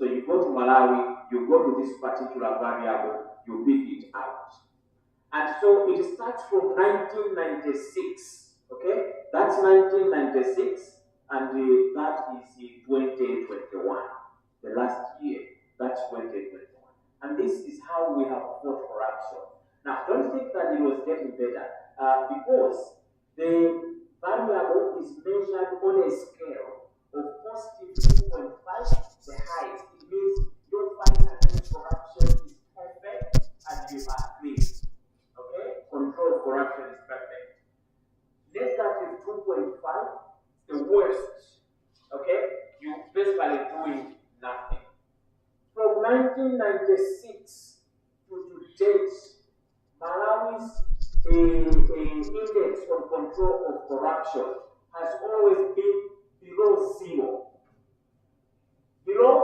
So you go to Malawi, you go to this particular variable, you pick it out. And so it starts from 1996, okay? That's 1996, and that is 2021, the last year. That's 2021. And this is how we have fought corruption. Now, don't think that it was getting better, because the variable is measured on a scale of positive 2.5, the highest. It means your fight against corruption is perfect and you are clean. Okay? Control of corruption is perfect. Negative 2.5, the worst. Okay? You basically doing nothing. From 1996 to date, Malawi's index on control of corruption has always been below zero. Below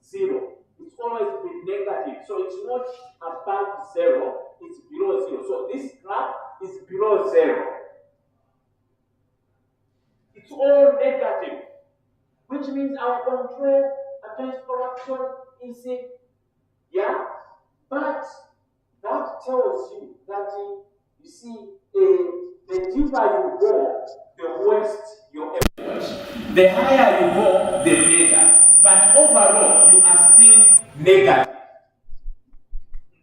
zero. It's always been negative. So it's not above zero, it's below zero. So this graph is below zero. It's all negative, which means our control against corruption is but that tells you that you see, the deeper you go, the worse your effort. The higher you go, the better. But overall, you are still negative.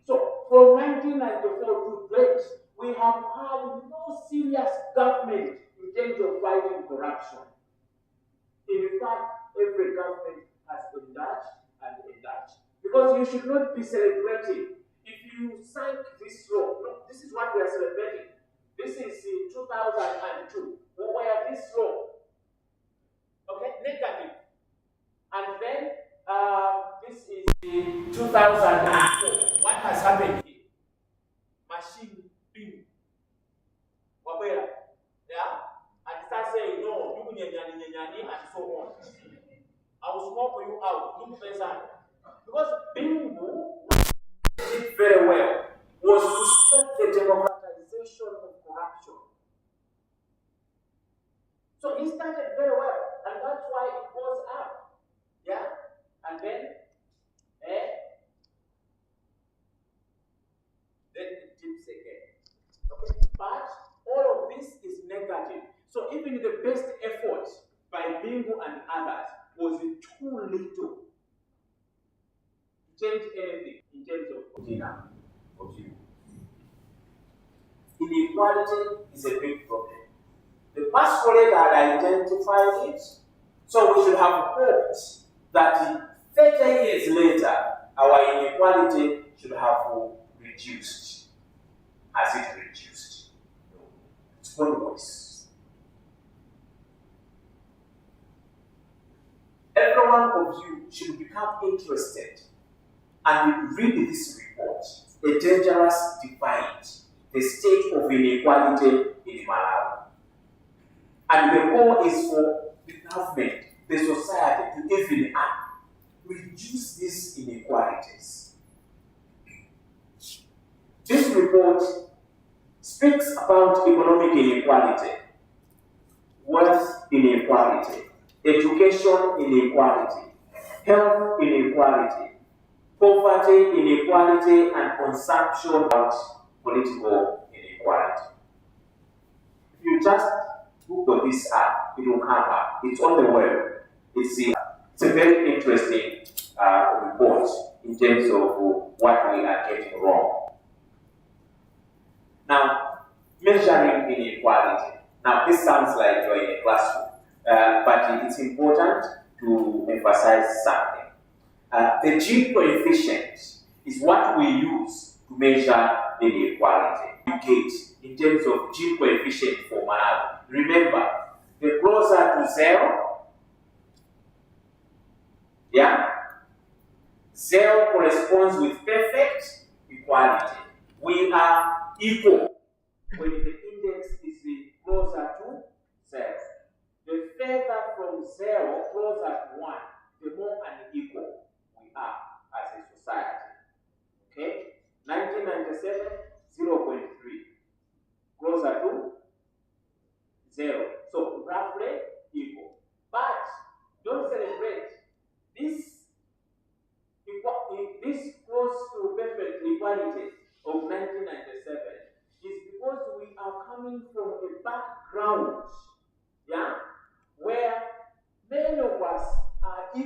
So from 1994 to date, we have had no serious government in terms of fighting corruption. In fact, every government has enlarged and enlarged. Because you should not be celebrating. If you sank this law, no, this is what we are celebrating. This is 2002. We were this law. Okay, negative. And then this is 2004. What has happened here? Machine being. Wabera. Yeah? And start saying, no, you and so on. I will smoke you out. Look better. Because Bingu did very well was to stop the democratization of corruption. So he started very well, and that's why it goes up. Yeah? And then it dips again. Okay? But all of this is negative. So even the best effort by Bingu and others was too little to change anything in terms of dinner of you. Inequality is a big problem. The Pastoral had identified it, so we should have hoped that 30 years later, our inequality should have reduced. Has it reduced? No. It's gone worse. Every one of you should become interested and read this report, A Dangerous Divide, the State of Inequality in Malawi. And the goal is for the government, the society to even reduce these inequalities. This report speaks about economic inequality, wealth inequality, education inequality, health inequality, poverty inequality, and consumption about political inequality. If you just Google this up, it will come up. It's on the web. It's a very interesting report in terms of what we are getting wrong. Now, measuring inequality. Now, this sounds like you're in a classroom, but it's important to emphasize something. The G coefficient is what we use to measure inequality. You get in terms of G coefficient for Malawi. Remember, the closer to zero, zero corresponds with perfect equality. We are equal when the index is closer to zero. The further from zero, closer to 1, the more unequal we are as a society. Okay? 1997, 0.3. Closer to 0. So roughly equal. But don't celebrate. This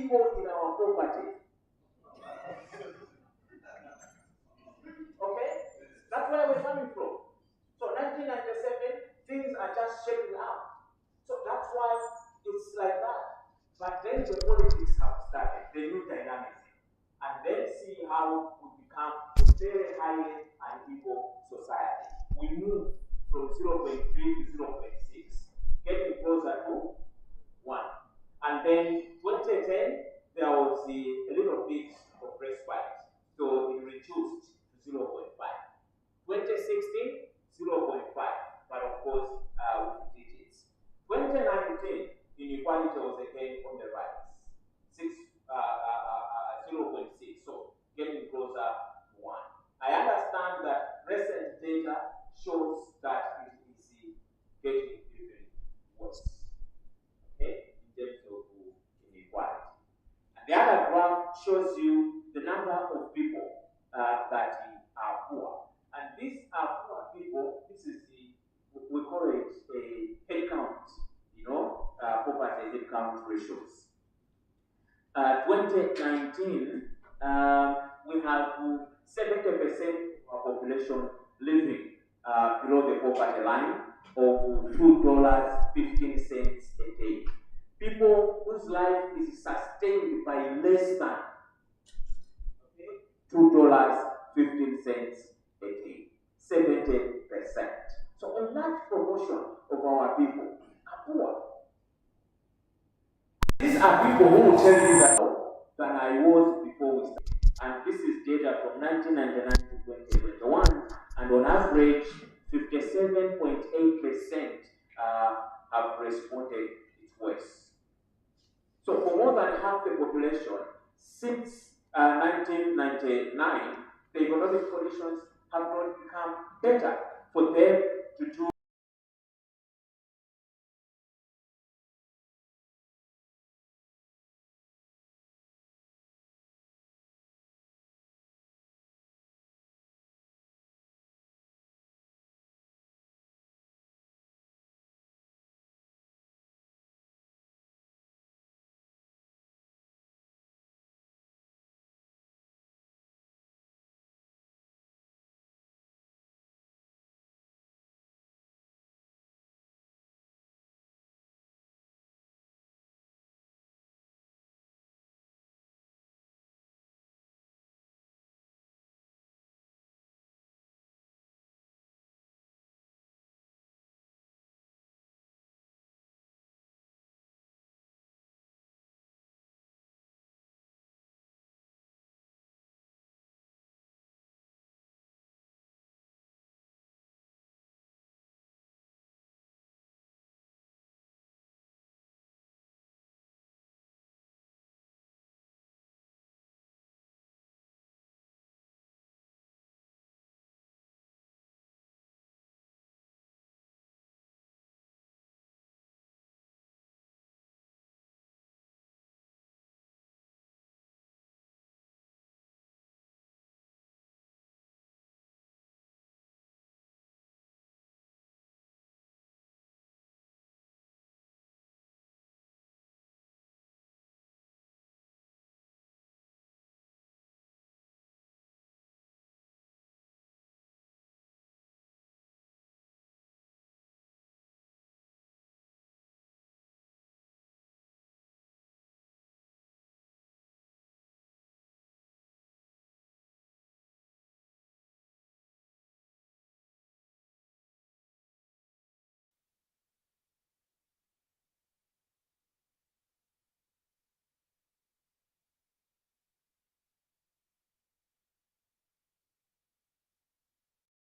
people in our poverty. Okay? That's where we're coming from. So 1997, things are just shaping up. So that's why it's like that. But then the politics have started, the new dynamics. And then see how we become a very highly unequal society. We move from 0.3 to 0.6, getting closer to 1. And then 2010, there was a little bit of respite. So it reduced to 0.5. 2016, 0.5, but of course with digits. 2019, inequality was again on the rise, 0.6, so getting closer to 1. I understand that recent data shows that it is getting even worse, okay, in terms of inequality. And the other graph shows you the number of people that are poor. And these are poor people. This is we call it a head count, poverty head count ratios. 2019, we have 70% of our population living below the poverty line of $2.15 a day. People whose life is sustained by less than $2.15 a day. 70%. So a large proportion of our people are poor. These are people who will tell you that than I was before we started. And this is data from 1999 to 2021, and on average, 57.8% have responded it's worse. So for more than half the population, since 1999, the economic conditions have not become better for them to do.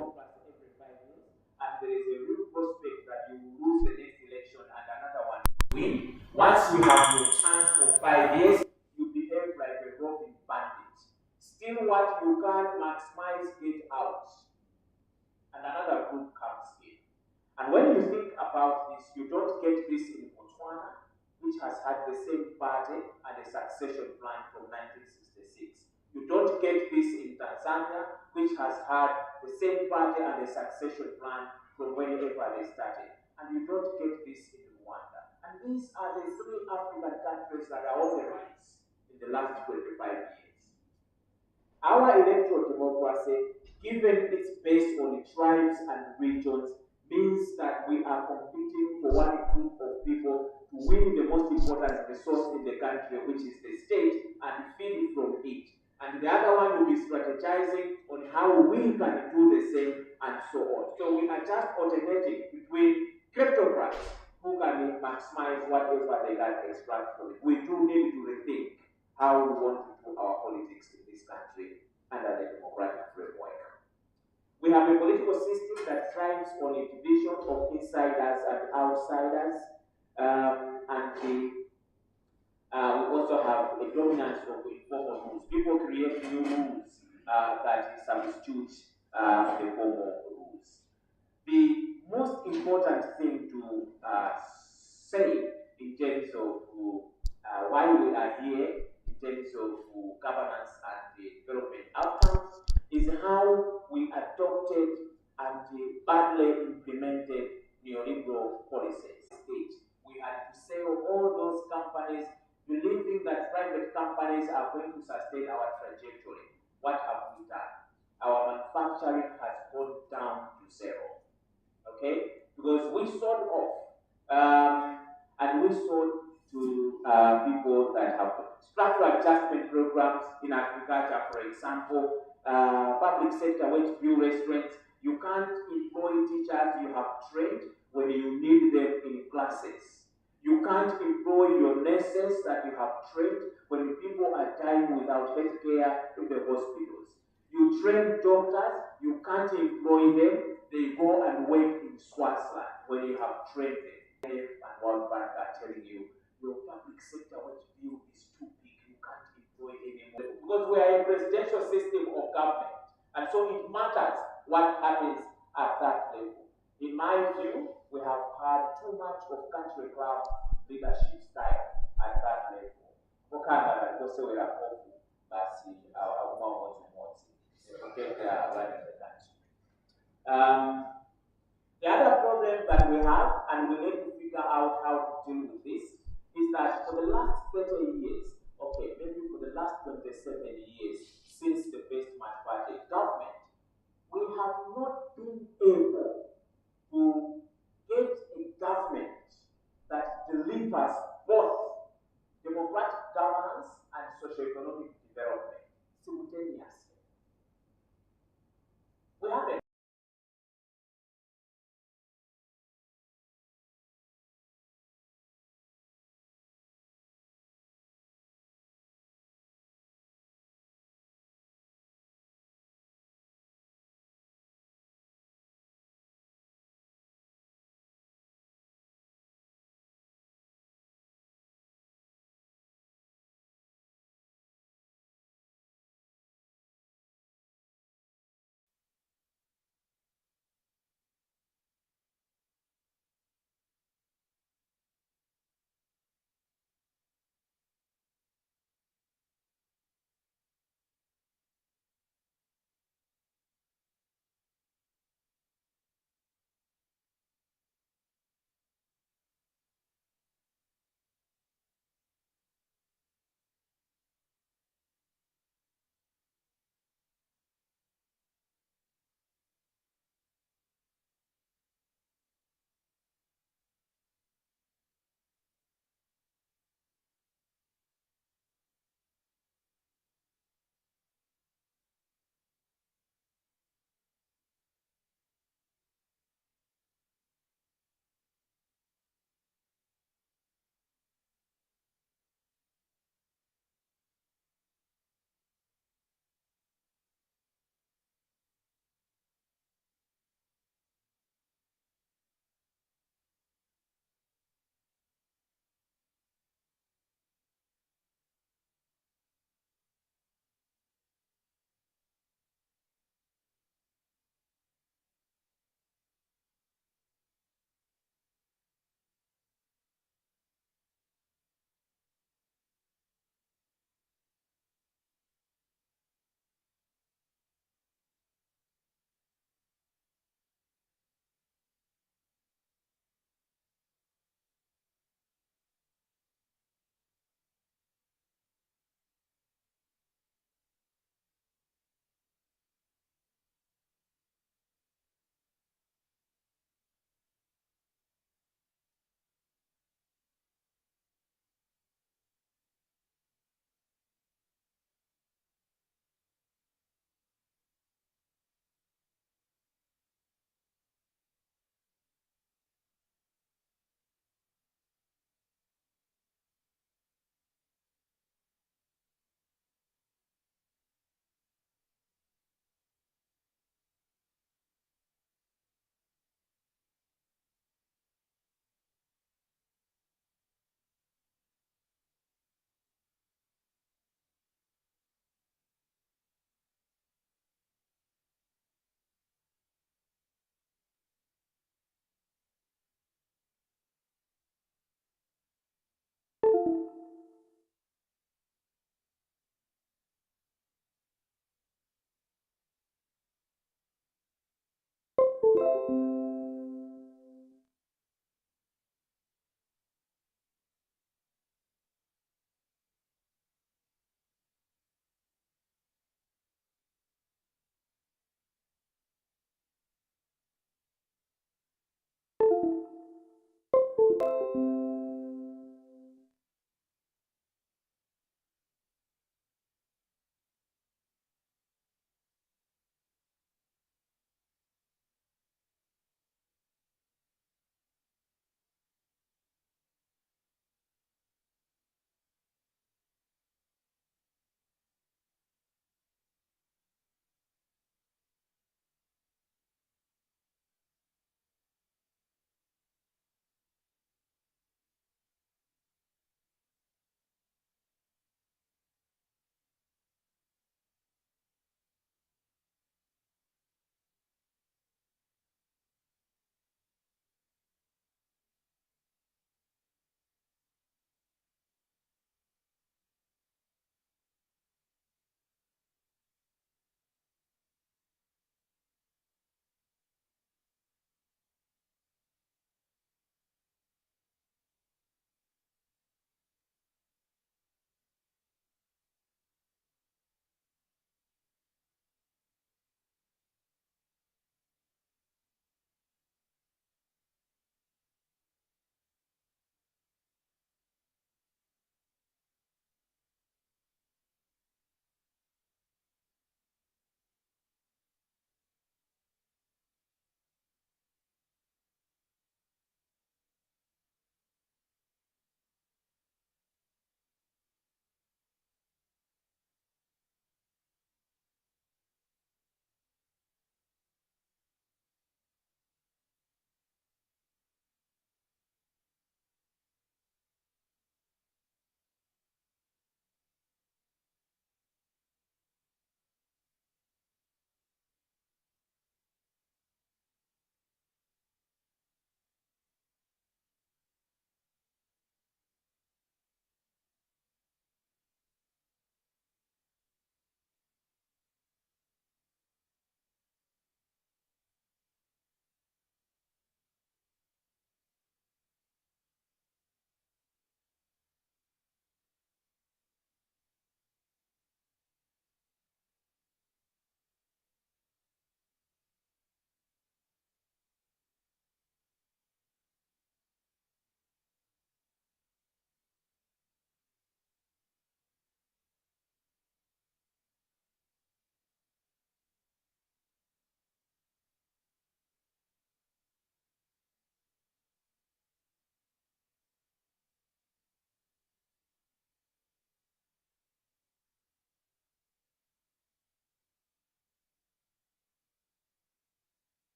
Every 5 years, and there is a real prospect that you will lose the next election and another one win. Once you have your chance for 5 years, you behave like a roving bandit. Steal what you can, maximize it out, and another group comes in. And when you think about this, you don't get this in Botswana, which has had the same party and a succession plan from 1966. You don't get this in Tanzania, which has had the same party and a succession plan from whenever they started. And you don't get this in Rwanda. And these are the three African countries that are on the rise. the last 25 years. Our electoral democracy, given it's based on tribes and regions, means that we are competing for one group of people to win the most important resource in the country, which is the state, and feed from it. And the other one will be strategizing on how we can do the same, and so on. So we are just alternating between kleptocrats who can maximize whatever they can extract from it. We do need to rethink how we want to do our politics in this country under the democratic framework. We have a political system that thrives on a division of insiders and outsiders, we also have a dominance of informal rules. People create new rules that substitute the formal rules. The most important thing to say in terms of why we are here, in terms of governance and the development outcomes, is how we adopted and badly implemented neoliberal policies. We had to sell all those companies, believing that private companies are going to sustain our trajectory. What have we done? Our manufacturing has gone down to zero. Okay? Because we sold off, and we sold to people that have structural adjustment programs in agriculture, for example, public sector wage bill restaurants. You can't employ teachers you have trained when you need them in classes. You can't employ your nurses that you have trained when people are dying without health care in the hospitals. You train doctors, you can't employ them, they go and work in Swaziland when you have trained them. And World Bank are telling you, your public sector wage bill is too big, you can't employ anymore. Because we are a presidential system of government, and so it matters what happens at that level. In my view, we have had too much of country club leadership style at that level. Mukanda aliposewera hofu basi awumawozimozi okekera running the country. The other problem that we have, and we need to figure out how to deal with this, is that for the last 30 years, okay, maybe for the last 27 years since the first multi-party government, we have not been able to get a government that delivers both democratic governance and socio-economic development simultaneously. We haven't.